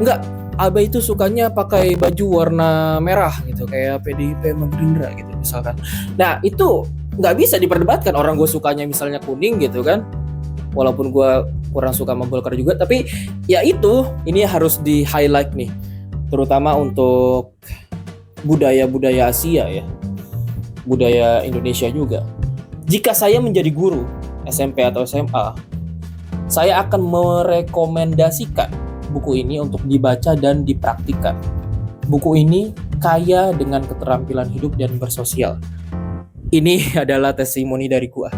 Enggak, Abai itu sukanya pakai baju warna merah gitu, kayak PDIP sama Gerindra gitu misalkan. Nah itu nggak bisa diperdebatkan, orang gue sukanya misalnya kuning gitu kan, walaupun gue kurang suka sama Golkar juga, tapi ya itu, ini harus di highlight nih, terutama untuk budaya-budaya Asia ya, budaya Indonesia juga. Jika saya menjadi guru SMP atau SMA, saya akan merekomendasikan buku ini untuk dibaca dan dipraktikkan. Buku ini kaya dengan keterampilan hidup dan bersosial. Ini adalah testimoni dari gua.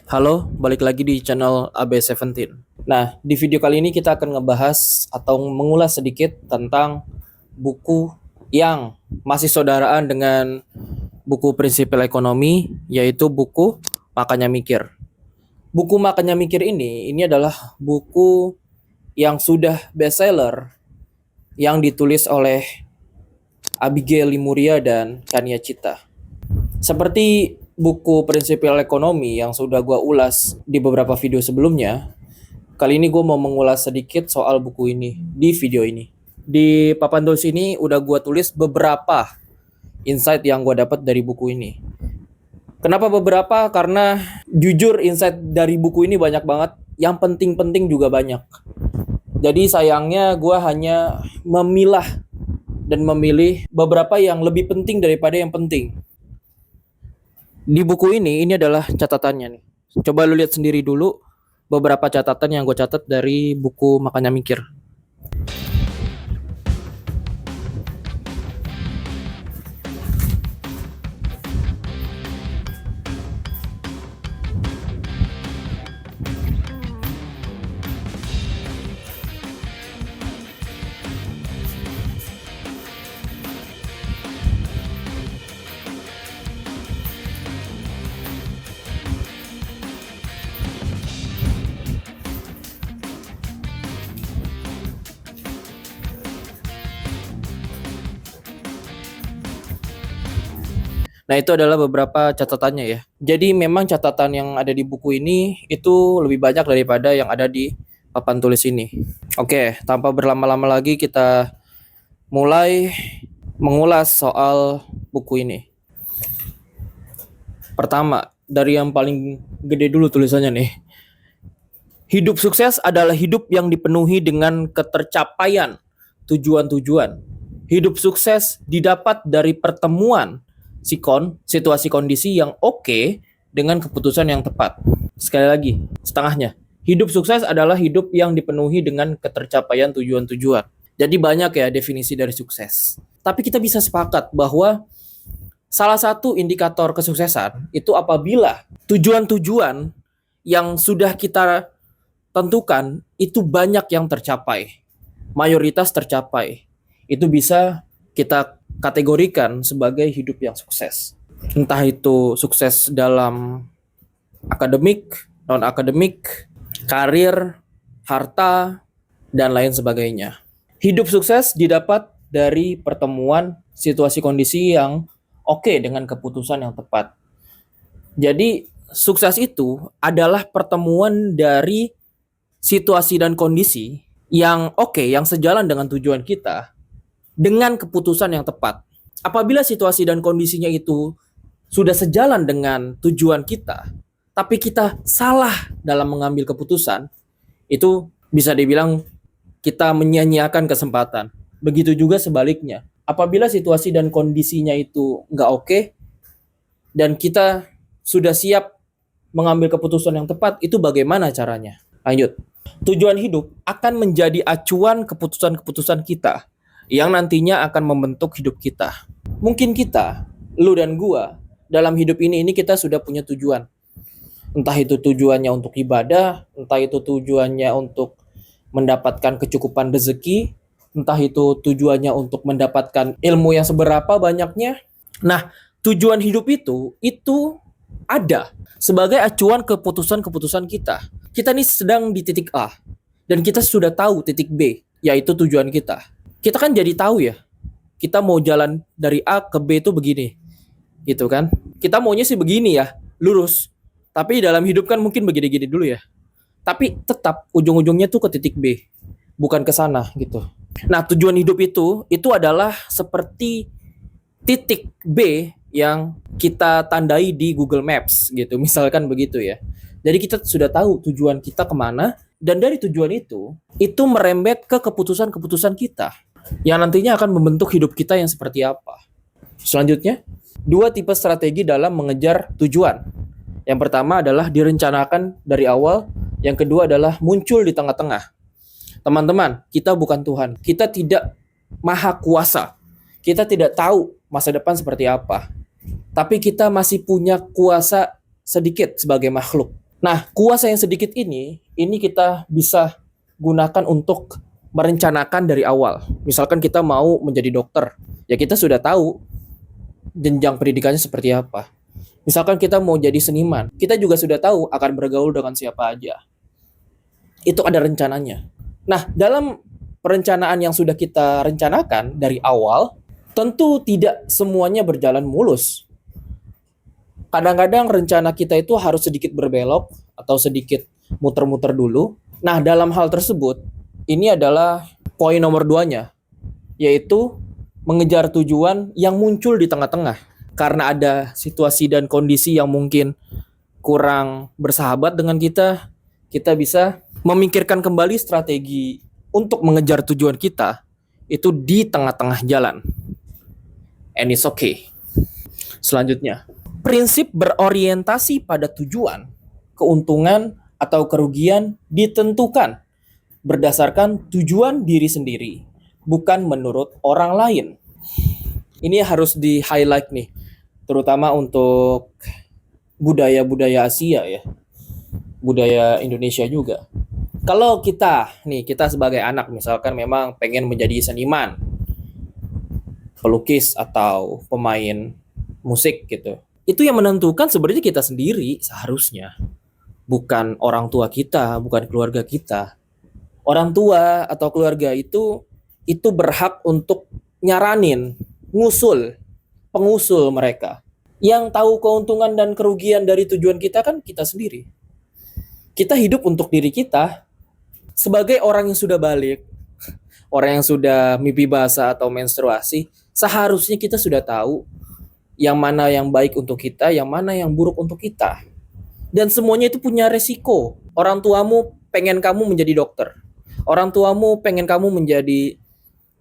Halo, balik lagi di channel AB17. Nah, di video kali ini kita akan ngebahas atau mengulas sedikit tentang buku yang masih saudaraan dengan buku Prinsipil Ekonomi, yaitu buku Makanya Mikir. Buku Makanya Mikir ini adalah buku yang sudah bestseller yang ditulis oleh Abigail Lemuria dan Chania Cita. Seperti buku Prinsipil Ekonomi yang sudah gue ulas di beberapa video sebelumnya, kali ini gue mau mengulas sedikit soal buku ini di video ini. Di papan tulis ini udah gue tulis beberapa insight yang gue dapat dari buku ini. Kenapa beberapa? Karena jujur insight dari buku ini banyak banget, yang penting-penting juga banyak. Jadi sayangnya gue hanya memilah dan memilih beberapa yang lebih penting daripada yang penting. Di buku ini adalah catatannya nih. Coba lu lihat sendiri dulu beberapa catatan yang gue catat dari buku Makanya Mikir. Nah, itu adalah beberapa catatannya ya. Jadi memang catatan yang ada di buku ini itu lebih banyak daripada yang ada di papan tulis ini. Oke, tanpa berlama-lama lagi kita mulai mengulas soal buku ini. Pertama, dari yang paling gede dulu tulisannya nih. Hidup sukses adalah hidup yang dipenuhi dengan ketercapaian tujuan-tujuan. Hidup sukses didapat dari pertemuan situasi kondisi yang oke dengan keputusan yang tepat. Sekali lagi, setengahnya. Hidup sukses adalah hidup yang dipenuhi dengan ketercapaian tujuan-tujuan. Jadi banyak ya definisi dari sukses. Tapi kita bisa sepakat bahwa salah satu indikator kesuksesan itu apabila tujuan-tujuan yang sudah kita tentukan itu banyak yang tercapai, mayoritas tercapai. Itu bisa kita kategorikan sebagai hidup yang sukses. Entah itu sukses dalam akademik, non-akademik, karir, harta, dan lain sebagainya. Hidup sukses didapat dari pertemuan situasi kondisi yang oke dengan keputusan yang tepat. Jadi, sukses itu adalah pertemuan dari situasi dan kondisi yang oke, yang sejalan dengan tujuan kita, dengan keputusan yang tepat. Apabila situasi dan kondisinya itu sudah sejalan dengan tujuan kita, tapi kita salah dalam mengambil keputusan, itu bisa dibilang kita menyia-nyiakan kesempatan. Begitu juga sebaliknya. Apabila situasi dan kondisinya itu nggak oke, dan kita sudah siap mengambil keputusan yang tepat, itu bagaimana caranya? Lanjut. Tujuan hidup akan menjadi acuan keputusan-keputusan kita yang nantinya akan membentuk hidup kita. Mungkin kita, lu dan gua, dalam hidup ini kita sudah punya tujuan. Entah itu tujuannya untuk ibadah, entah itu tujuannya untuk mendapatkan kecukupan rezeki, entah itu tujuannya untuk mendapatkan ilmu yang seberapa banyaknya. Nah, tujuan hidup itu ada sebagai acuan keputusan-keputusan kita. Kita ini sedang di titik A dan kita sudah tahu titik B, yaitu tujuan kita. Kita kan jadi tahu ya, kita mau jalan dari A ke B itu begini, gitu kan? Kita maunya sih begini ya, lurus. Tapi dalam hidup kan mungkin begini-gini dulu ya. Tapi tetap ujung-ujungnya tuh ke titik B, bukan ke sana gitu. Nah, tujuan hidup itu adalah seperti titik B yang kita tandai di Google Maps gitu, misalkan begitu ya. Jadi kita sudah tahu tujuan kita kemana, dan dari tujuan itu merembet ke keputusan-keputusan kita yang nantinya akan membentuk hidup kita yang seperti apa. Selanjutnya, 2 tipe strategi dalam mengejar tujuan. Yang pertama adalah direncanakan dari awal, yang kedua adalah muncul di tengah-tengah. Teman-teman, kita bukan Tuhan. Kita tidak maha kuasa. Kita tidak tahu masa depan seperti apa. Tapi kita masih punya kuasa sedikit sebagai makhluk. Nah, kuasa yang sedikit ini kita bisa gunakan untuk merencanakan dari awal. Misalkan kita mau menjadi dokter, ya kita sudah tahu jenjang pendidikannya seperti apa. Misalkan kita mau jadi seniman, kita juga sudah tahu akan bergaul dengan siapa aja. Itu ada rencananya. Nah, dalam perencanaan yang sudah kita rencanakan dari awal, tentu tidak semuanya berjalan mulus. Kadang-kadang rencana kita itu harus sedikit berbelok atau sedikit muter-muter dulu. Nah, dalam hal tersebut, ini adalah poin nomor 2-nya, yaitu mengejar tujuan yang muncul di tengah-tengah. Karena ada situasi dan kondisi yang mungkin kurang bersahabat dengan kita, kita bisa memikirkan kembali strategi untuk mengejar tujuan kita itu di tengah-tengah jalan. And it's okay. Selanjutnya, prinsip berorientasi pada tujuan, keuntungan atau kerugian ditentukan berdasarkan tujuan diri sendiri, bukan menurut orang lain. Ini harus di-highlight nih, terutama untuk budaya-budaya Asia ya, budaya Indonesia juga. Kalau kita sebagai anak misalkan memang pengen menjadi seniman, pelukis atau pemain musik gitu, itu yang menentukan sebenarnya kita sendiri seharusnya, bukan orang tua kita, bukan keluarga kita. Orang tua atau keluarga itu berhak untuk nyaranin, pengusul mereka. Yang tahu keuntungan dan kerugian dari tujuan kita kan kita sendiri. Kita hidup untuk diri kita. Sebagai orang yang sudah balik, orang yang sudah mimpi basah atau menstruasi, seharusnya kita sudah tahu yang mana yang baik untuk kita, yang mana yang buruk untuk kita. Dan semuanya itu punya resiko. Orang tuamu pengen kamu menjadi dokter. Orang tuamu pengen kamu menjadi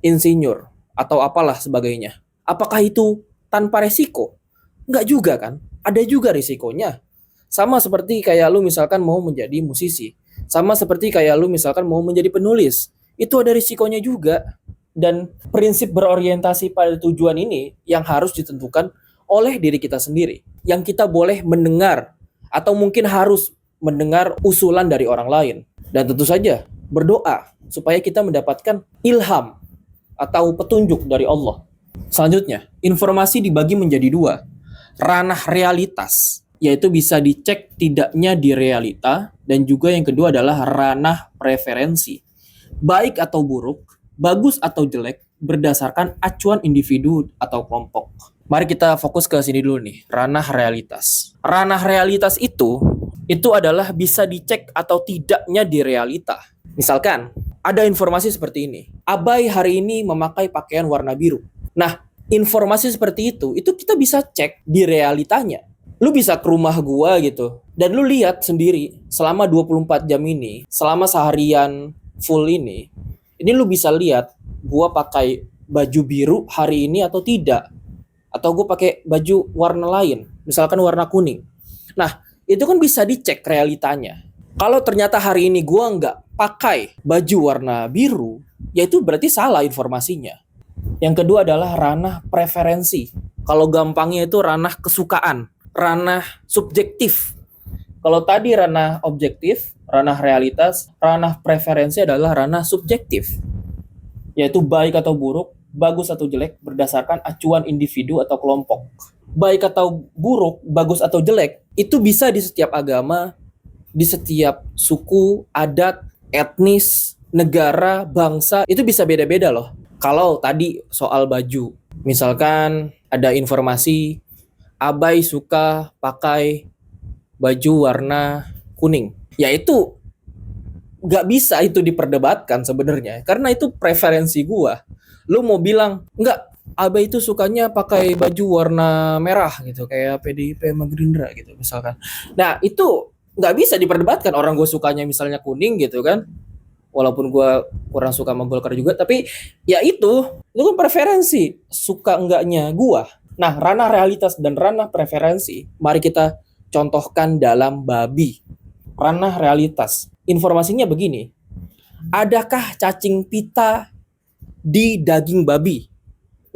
insinyur atau apalah sebagainya. Apakah itu tanpa resiko? Enggak juga kan? Ada juga risikonya. Sama seperti kayak lu misalkan mau menjadi musisi. Sama seperti kayak lu misalkan mau menjadi penulis, itu ada risikonya juga. Dan prinsip berorientasi pada tujuan ini yang harus ditentukan oleh diri kita sendiri. Yang kita boleh mendengar atau mungkin harus mendengar usulan dari orang lain. Dan tentu saja berdoa supaya kita mendapatkan ilham atau petunjuk dari Allah. Selanjutnya, informasi dibagi menjadi dua. Ranah realitas, yaitu bisa dicek tidaknya di realita, dan juga yang kedua adalah ranah preferensi. Baik atau buruk, bagus atau jelek, berdasarkan acuan individu atau kelompok. Mari kita fokus ke sini dulu nih, ranah realitas. Ranah realitas itu adalah bisa dicek atau tidaknya di realita. Misalkan, ada informasi seperti ini. Abai hari ini memakai pakaian warna biru. Nah, informasi seperti itu kita bisa cek di realitanya. Lu bisa ke rumah gua gitu, dan lu lihat sendiri selama 24 jam ini, selama seharian full ini lu bisa lihat gua pakai baju biru hari ini atau tidak. Atau gua pakai baju warna lain, misalkan warna kuning. Nah, itu kan bisa dicek realitanya. Kalau ternyata hari ini gua nggak pakai baju warna biru, ya itu berarti salah informasinya. Yang kedua adalah ranah preferensi. Kalau gampangnya itu ranah kesukaan, ranah subjektif. Kalau tadi ranah objektif, ranah realitas, ranah preferensi adalah ranah subjektif. Yaitu baik atau buruk, bagus atau jelek berdasarkan acuan individu atau kelompok. Baik atau buruk, bagus atau jelek, itu bisa di setiap agama, di setiap suku, adat, etnis, negara, bangsa, itu bisa beda-beda loh. Kalau tadi soal baju, misalkan ada informasi Abai suka pakai baju warna kuning, ya itu nggak bisa itu diperdebatkan sebenarnya, karena itu preferensi gua. Lu mau bilang nggak, Abai itu sukanya pakai baju warna merah gitu, kayak PDIP sama Gerindra gitu misalkan. Nah itu nggak bisa diperdebatkan, orang gue sukanya misalnya kuning gitu kan, walaupun gue kurang suka sama Golkar juga, tapi ya itu kan preferensi, suka enggaknya gue. Nah, ranah realitas dan ranah preferensi, mari kita contohkan dalam babi. Ranah realitas, informasinya begini, adakah cacing pita di daging babi?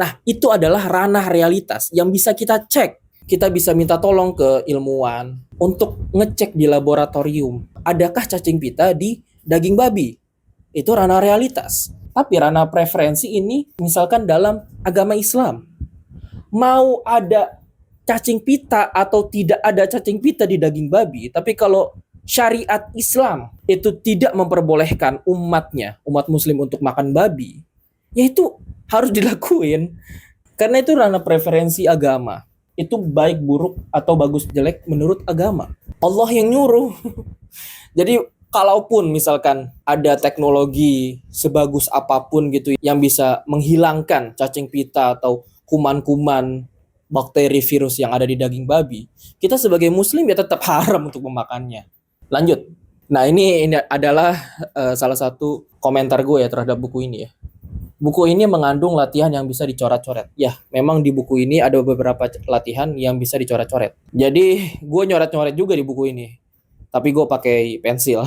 Nah, itu adalah ranah realitas yang bisa kita cek. Kita bisa minta tolong ke ilmuwan untuk ngecek di laboratorium, adakah cacing pita di daging babi? Itu ranah realitas. Tapi ranah preferensi ini misalkan dalam agama Islam, mau ada cacing pita atau tidak ada cacing pita di daging babi, tapi kalau syariat Islam itu tidak memperbolehkan umatnya, umat muslim untuk makan babi, ya itu harus dilakuin. Karena itu ranah preferensi agama. Itu baik buruk atau bagus jelek menurut agama. Allah yang nyuruh. Jadi kalaupun misalkan ada teknologi sebagus apapun gitu yang bisa menghilangkan cacing pita atau kuman-kuman bakteri virus yang ada di daging babi, kita sebagai muslim ya tetap haram untuk memakannya. Lanjut. Nah, ini adalah salah satu komentar gue ya terhadap buku ini ya. Buku ini mengandung latihan yang bisa dicoret-coret. Ya, memang di buku ini ada beberapa latihan yang bisa dicoret-coret. Jadi, gue nyoret-nyoret juga di buku ini. Tapi gue pakai pensil.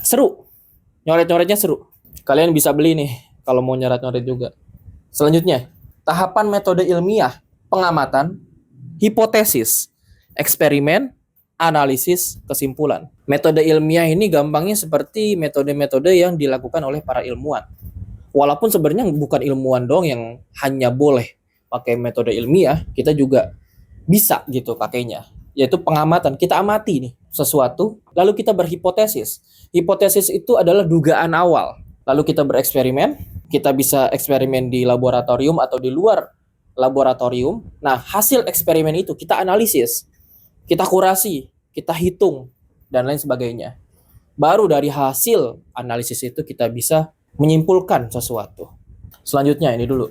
Seru. Nyoret-nyoretnya seru. Kalian bisa beli nih kalau mau nyoret-nyoret juga. Selanjutnya, tahapan metode ilmiah, pengamatan, hipotesis, eksperimen, analisis, kesimpulan. Metode ilmiah ini gampangnya seperti metode-metode yang dilakukan oleh para ilmuwan. Walaupun sebenarnya bukan ilmuwan dong yang hanya boleh pakai metode ilmiah, kita juga bisa gitu pakainya. Yaitu pengamatan, kita amati nih sesuatu, lalu kita berhipotesis. Hipotesis itu adalah dugaan awal. Lalu kita bereksperimen, kita bisa eksperimen di laboratorium atau di luar laboratorium. Nah, hasil eksperimen itu kita analisis, kita kurasi, kita hitung, dan lain sebagainya. Baru dari hasil analisis itu kita bisa menyimpulkan sesuatu. Selanjutnya ini dulu.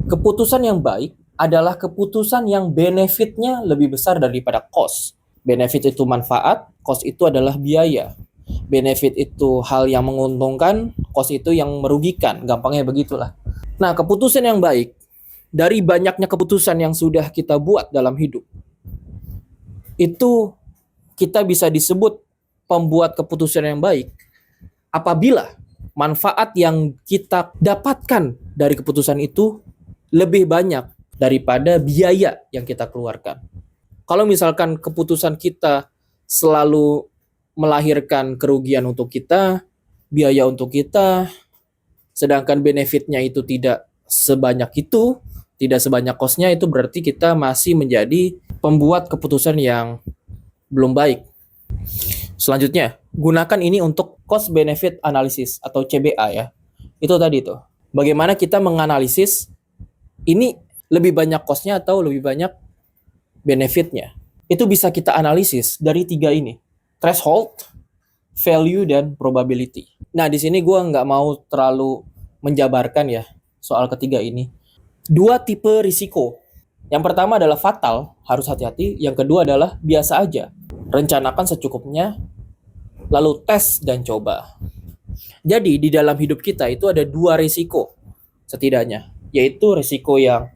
Keputusan yang baik adalah keputusan yang benefitnya lebih besar daripada cost. Benefit itu manfaat, cost itu adalah biaya. Benefit itu hal yang menguntungkan, cost itu yang merugikan. Gampangnya begitulah. Nah, keputusan yang baik dari banyaknya keputusan yang sudah kita buat dalam hidup, itu kita bisa disebut pembuat keputusan yang baik apabila manfaat yang kita dapatkan dari keputusan itu lebih banyak daripada biaya yang kita keluarkan. Kalau misalkan keputusan kita selalu melahirkan kerugian untuk kita, biaya untuk kita, sedangkan benefitnya itu tidak sebanyak itu, tidak sebanyak cost-nya, itu berarti kita masih menjadi pembuat keputusan yang belum baik. Selanjutnya, gunakan ini untuk cost benefit analysis atau CBA ya. Itu tadi tuh. Bagaimana kita menganalisis ini lebih banyak cost-nya atau lebih banyak benefit-nya. Itu bisa kita analisis dari 3 ini. Threshold, value, dan probability. Nah, di sini gue nggak mau terlalu menjabarkan ya soal ketiga ini. 2 tipe risiko. Yang pertama adalah fatal, harus hati-hati. Yang kedua adalah biasa aja. Rencanakan secukupnya, lalu tes dan coba. Jadi di dalam hidup kita itu ada 2 risiko setidaknya, yaitu risiko yang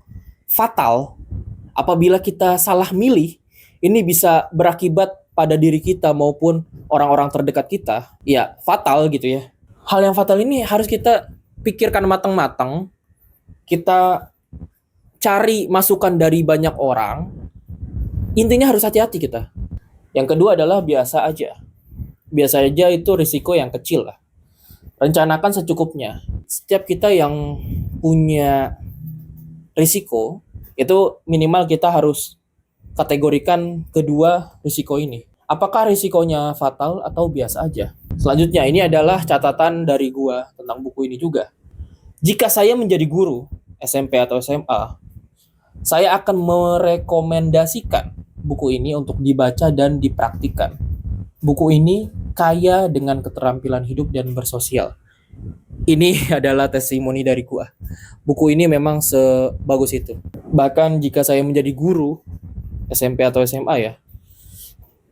fatal. Apabila kita salah milih, ini bisa berakibat pada diri kita maupun orang-orang terdekat kita. Ya, fatal gitu ya. Hal yang fatal ini harus kita pikirkan matang-matang. Kita cari masukan dari banyak orang. Intinya harus hati-hati kita. Yang kedua adalah biasa aja. Biasa aja itu risiko yang kecil lah. Rencanakan secukupnya. Setiap kita yang punya risiko, itu minimal kita harus kategorikan kedua risiko ini. Apakah risikonya fatal atau biasa aja? Selanjutnya, ini adalah catatan dari gua tentang buku ini juga. Jika saya menjadi guru SMP atau SMA, saya akan merekomendasikan buku ini untuk dibaca dan dipraktikkan. Buku ini kaya dengan keterampilan hidup dan bersosial. Ini adalah testimoni dari gua. Buku ini memang sebagus itu. Bahkan jika saya menjadi guru SMP atau SMA ya,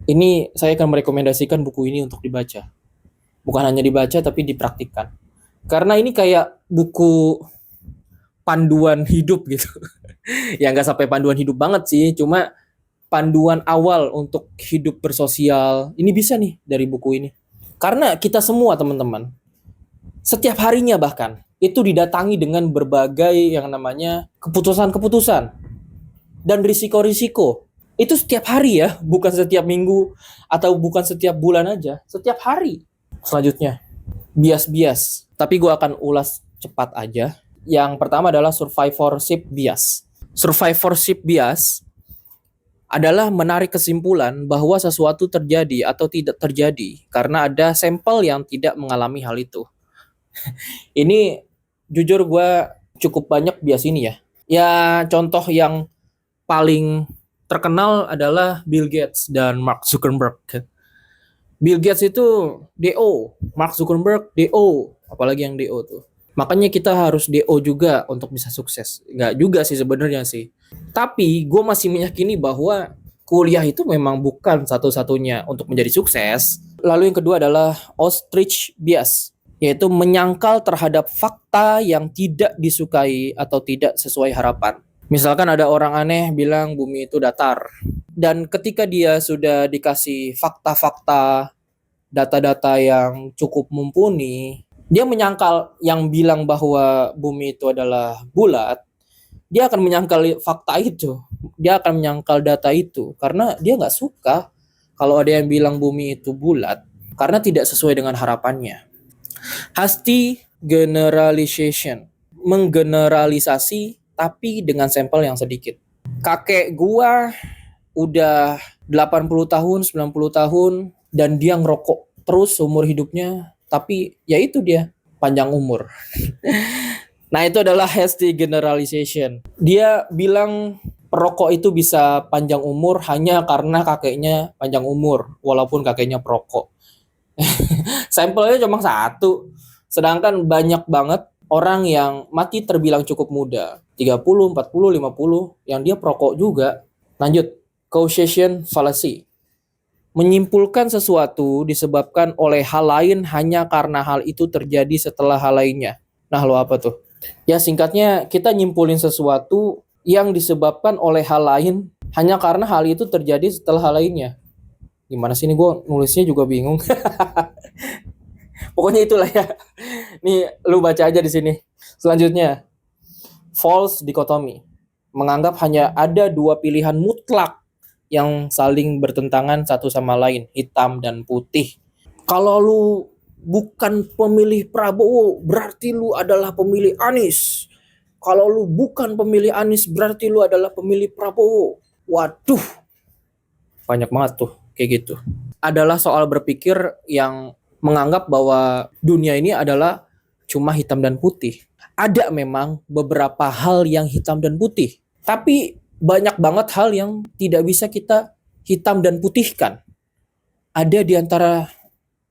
ini saya akan merekomendasikan buku ini untuk dibaca. Bukan hanya dibaca tapi dipraktikkan. Karena ini kayak buku panduan hidup gitu. Ya nggak sampai panduan hidup banget sih, cuma panduan awal untuk hidup bersosial. Ini bisa nih dari buku ini. Karena kita semua teman-teman, setiap harinya bahkan, itu didatangi dengan berbagai yang namanya keputusan-keputusan dan risiko-risiko. Itu setiap hari ya, bukan setiap minggu atau bukan setiap bulan aja, setiap hari. Selanjutnya, bias-bias. Tapi gue akan ulas cepat aja. Yang pertama adalah survivorship bias. Survivorship bias adalah menarik kesimpulan bahwa sesuatu terjadi atau tidak terjadi karena ada sampel yang tidak mengalami hal itu. Ini jujur gue cukup banyak bias ini ya. Ya contoh yang paling terkenal adalah Bill Gates dan Mark Zuckerberg. Bill Gates itu DO, Mark Zuckerberg DO, apalagi yang DO tuh. Makanya kita harus DO juga untuk bisa sukses. Nggak juga sih sebenarnya sih. Tapi gue masih meyakini bahwa kuliah itu memang bukan satu-satunya untuk menjadi sukses. Lalu yang kedua adalah ostrich bias, yaitu menyangkal terhadap fakta yang tidak disukai atau tidak sesuai harapan. Misalkan ada orang aneh bilang bumi itu datar. Dan ketika dia sudah dikasih fakta-fakta, data-data yang cukup mumpuni, dia menyangkal yang bilang bahwa bumi itu adalah bulat, dia akan menyangkal fakta itu. Dia akan menyangkal data itu. Karena dia nggak suka kalau ada yang bilang bumi itu bulat. Karena tidak sesuai dengan harapannya. Hasty generalization. Menggeneralisasi tapi dengan sampel yang sedikit. Kakek gua udah 80 tahun, 90 tahun dan dia ngerokok terus seumur hidupnya, tapi ya itu dia panjang umur. Nah, itu adalah hasty generalization. Dia bilang perokok itu bisa panjang umur hanya karena kakeknya panjang umur walaupun kakeknya perokok. Sampelnya cuma satu. Sedangkan banyak banget orang yang mati terbilang cukup muda, 30, 40, 50, yang dia perokok juga. Lanjut, causation fallacy. Menyimpulkan sesuatu disebabkan oleh hal lain hanya karena hal itu terjadi setelah hal lainnya. Nah, lo apa tuh? Ya singkatnya, kita nyimpulin sesuatu yang disebabkan oleh hal lain hanya karena hal itu terjadi setelah hal lainnya. Gimana sih ini, gue nulisnya juga bingung. Pokoknya itulah ya. Nih lu baca aja di sini. Selanjutnya, false dichotomy. Menganggap hanya ada dua pilihan mutlak yang saling bertentangan satu sama lain, hitam dan putih. Kalau lu bukan pemilih Prabowo, berarti lu adalah pemilih Anies. Kalau lu bukan pemilih Anies, berarti lu adalah pemilih Prabowo. Waduh, banyak banget tuh kayak gitu. Adalah soal berpikir yang menganggap bahwa dunia ini adalah cuma hitam dan putih. Ada memang beberapa hal yang hitam dan putih, tapi banyak banget hal yang tidak bisa kita hitam dan putihkan. Ada di antara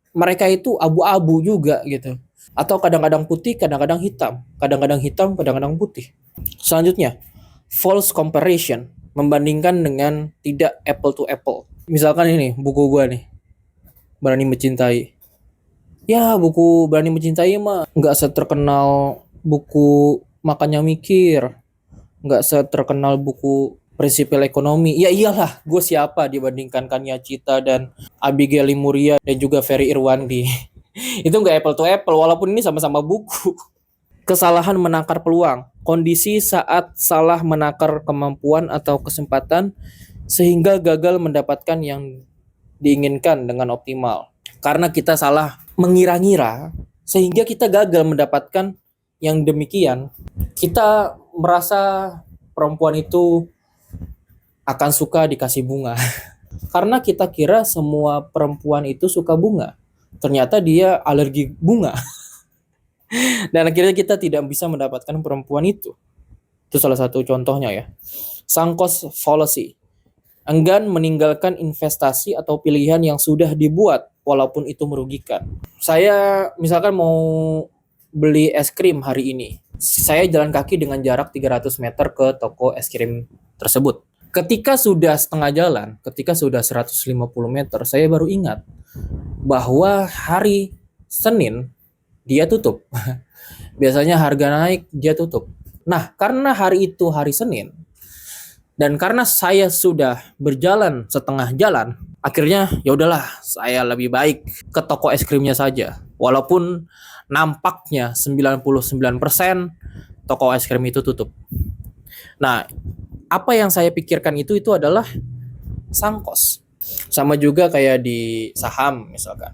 mereka itu abu-abu juga gitu. Atau kadang-kadang putih, kadang-kadang hitam. Kadang-kadang hitam, kadang-kadang putih. Selanjutnya, false comparison. Membandingkan dengan tidak apple to apple. Misalkan ini, buku gua nih. Berani Mencintai. Ya, buku Berani Mencintai mah nggak seterkenal buku Makanya Mikir. Nggak seterkenal buku Prinsipil Ekonomi. Ya iyalah, gue siapa dibandingkan Kanya Cita dan Abigail Limuria dan juga Ferry Irwandi. Itu nggak apple to apple, walaupun ini sama-sama buku. Kesalahan menakar peluang. Kondisi saat salah menakar kemampuan atau kesempatan sehingga gagal mendapatkan yang diinginkan dengan optimal. Karena kita salah mengira-ngira, sehingga kita gagal mendapatkan yang demikian. Kita merasa perempuan itu akan suka dikasih bunga. Karena kita kira semua perempuan itu suka bunga. Ternyata dia alergi bunga. Dan akhirnya kita tidak bisa mendapatkan perempuan itu. Itu salah satu contohnya ya. Sunk cost fallacy. Enggan meninggalkan investasi atau pilihan yang sudah dibuat walaupun itu merugikan. Saya misalkan mau beli es krim hari ini. Saya jalan kaki dengan jarak 300 meter ke toko es krim tersebut. Ketika sudah setengah jalan, ketika sudah 150 meter, saya baru ingat bahwa hari Senin dia tutup. Biasanya harga naik, dia tutup. Nah, karena hari itu hari Senin, dan karena saya sudah berjalan setengah jalan, akhirnya ya udahlah, saya lebih baik ke toko es krimnya saja. Walaupun nampaknya 99% toko es krim itu tutup. Nah, apa yang saya pikirkan itu adalah sangkos. Sama juga kayak di saham misalkan.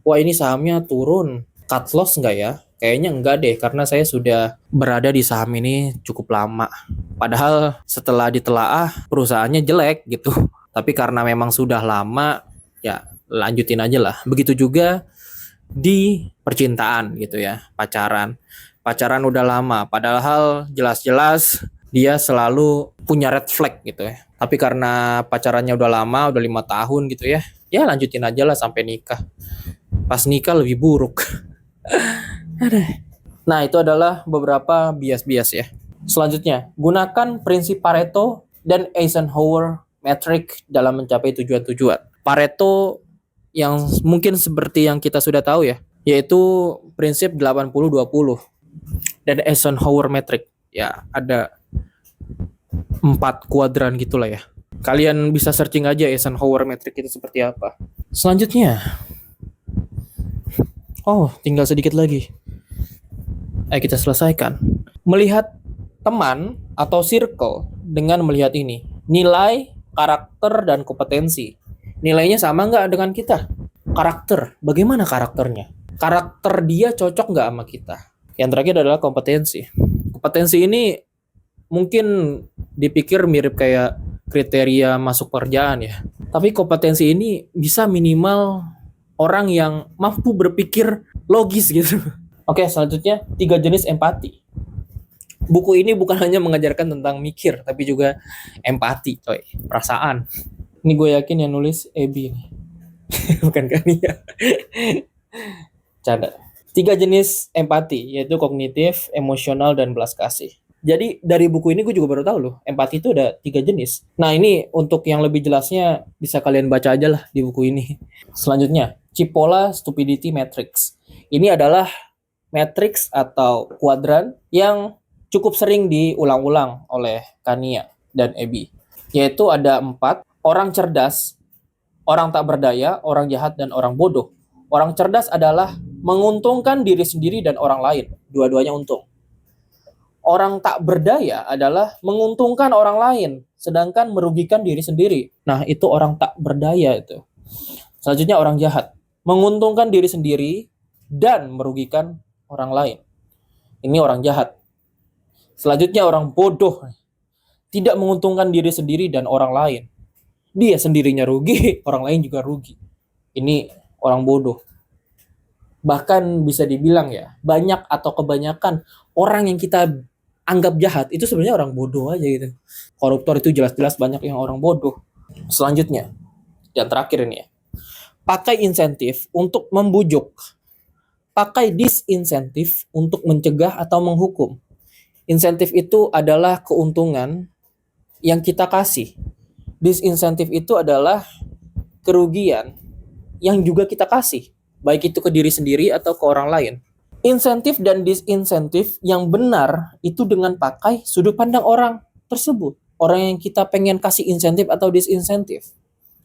Wah, ini sahamnya turun, cut loss enggak ya? Kayaknya enggak deh, karena saya sudah berada di saham ini cukup lama. Padahal setelah ditelaah perusahaannya jelek gitu. Tapi karena memang sudah lama, ya lanjutin aja lah. Begitu juga di percintaan gitu ya, pacaran. Pacaran udah lama, padahal jelas-jelas dia selalu punya red flag gitu ya. Tapi karena pacarannya udah lama, udah 5 tahun gitu ya, ya lanjutin aja lah sampai nikah. Pas nikah lebih buruk. Nah, itu adalah beberapa bias-bias ya. Selanjutnya, gunakan prinsip Pareto dan Eisenhower metric dalam mencapai tujuan-tujuan. Pareto yang mungkin seperti yang kita sudah tahu ya, yaitu prinsip 80-20 dan Eisenhower metric. Ya, ada 4 kuadran gitulah ya. Kalian bisa searching aja Eisenhower metric itu seperti apa. Selanjutnya, tinggal sedikit lagi. Kita selesaikan. Melihat teman atau circle dengan melihat ini. Nilai, karakter, dan kompetensi. Nilainya sama nggak dengan kita? Karakter, bagaimana karakternya? Karakter dia cocok nggak sama kita? Yang terakhir adalah kompetensi. Kompetensi ini mungkin dipikir mirip kayak kriteria masuk pekerjaan ya. Tapi kompetensi ini bisa minimal orang yang mampu berpikir logis gitu. Oke, selanjutnya 3 jenis empati. Buku ini bukan hanya mengajarkan tentang mikir, tapi juga empati, coy. Perasaan. Ini gue yakin yang nulis Ebi nih. Bukan kan ya? Canda. 3 jenis empati, yaitu kognitif, emosional, dan belas kasih. Jadi dari buku ini gue juga baru tahu loh, empati itu ada 3 jenis. Nah, ini untuk yang lebih jelasnya bisa kalian baca aja lah di buku ini. Selanjutnya, Cipolla Stupidity Matrix. Ini adalah matrix atau kuadran yang cukup sering diulang-ulang oleh Kania dan Ebi. Yaitu ada 4 orang cerdas Orang tak berdaya, orang jahat, dan orang bodoh. Orang cerdas adalah menguntungkan diri sendiri dan orang lain. Dua-duanya untung. Orang tak berdaya adalah menguntungkan orang lain, sedangkan merugikan diri sendiri. Nah, itu orang tak berdaya itu. Selanjutnya orang jahat. Menguntungkan diri sendiri dan merugikan orang lain. Ini orang jahat. Selanjutnya orang bodoh. Tidak menguntungkan diri sendiri dan orang lain. Dia sendirinya rugi, orang lain juga rugi. Ini orang bodoh. Bahkan bisa dibilang ya, banyak atau kebanyakan orang yang kita anggap jahat itu sebenarnya orang bodoh aja gitu. Koruptor itu jelas-jelas banyak yang orang bodoh. Selanjutnya, yang terakhir ini ya. Pakai insentif untuk membujuk. Pakai disinsentif untuk mencegah atau menghukum. Insentif itu adalah keuntungan yang kita kasih. Disinsentif itu adalah kerugian yang juga kita kasih, baik itu ke diri sendiri atau ke orang lain. Insentif dan disinsentif yang benar itu dengan pakai sudut pandang orang tersebut. Orang yang kita pengen kasih insentif atau disinsentif.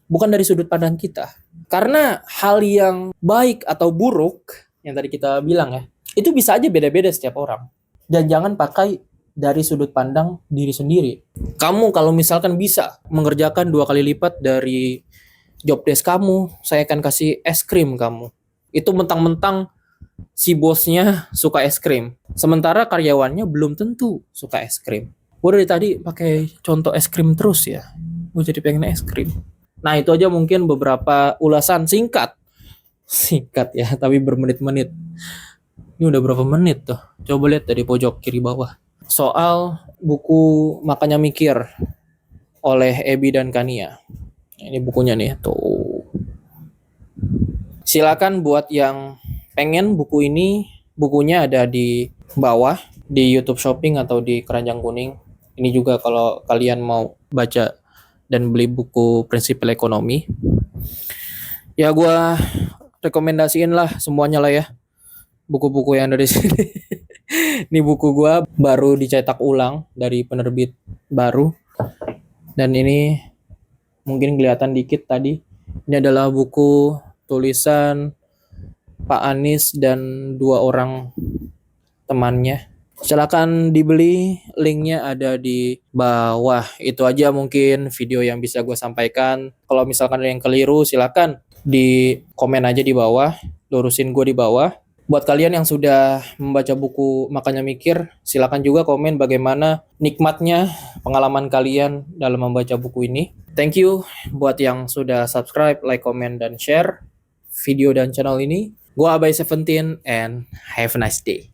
Bukan dari sudut pandang kita. Karena hal yang baik atau buruk, yang tadi kita bilang ya, itu bisa aja beda-beda setiap orang. Dan jangan pakai dari sudut pandang diri sendiri. Kamu kalau misalkan bisa mengerjakan 2 kali lipat dari job desk kamu, saya akan kasih es krim kamu. Itu mentang-mentang si bosnya suka es krim. Sementara karyawannya belum tentu suka es krim. Gue dari tadi pakai contoh es krim terus ya. Gue jadi pengen es krim. Nah itu aja mungkin beberapa ulasan singkat. Singkat ya, tapi bermenit-menit. Ini udah berapa menit tuh? Coba lihat dari pojok kiri bawah. Soal buku Makanya Mikir oleh Ebi dan Kania. Ini bukunya nih, tuh. Silakan buat yang pengen buku ini, bukunya ada di bawah, di YouTube Shopping atau di Keranjang Kuning. Ini juga kalau kalian mau baca dan beli buku Prinsipil Ekonomi. Ya gue rekomendasiin lah semuanya lah ya. Buku-buku yang ada di sini. Ini buku gue baru dicetak ulang dari penerbit baru. Dan ini mungkin kelihatan dikit tadi. Ini adalah buku tulisan Pak Anies dan 2 orang temannya. Silakan dibeli, linknya ada di bawah. Itu aja mungkin video yang bisa gue sampaikan. Kalau misalkan ada yang keliru, silakan di komen aja di bawah, lurusin gue di bawah. Buat kalian yang sudah membaca buku Makanya Mikir, silakan juga komen bagaimana nikmatnya pengalaman kalian dalam membaca buku ini. Thank you buat yang sudah subscribe, like, comment, dan share video dan channel ini. Gua Abai 17 and have a nice day.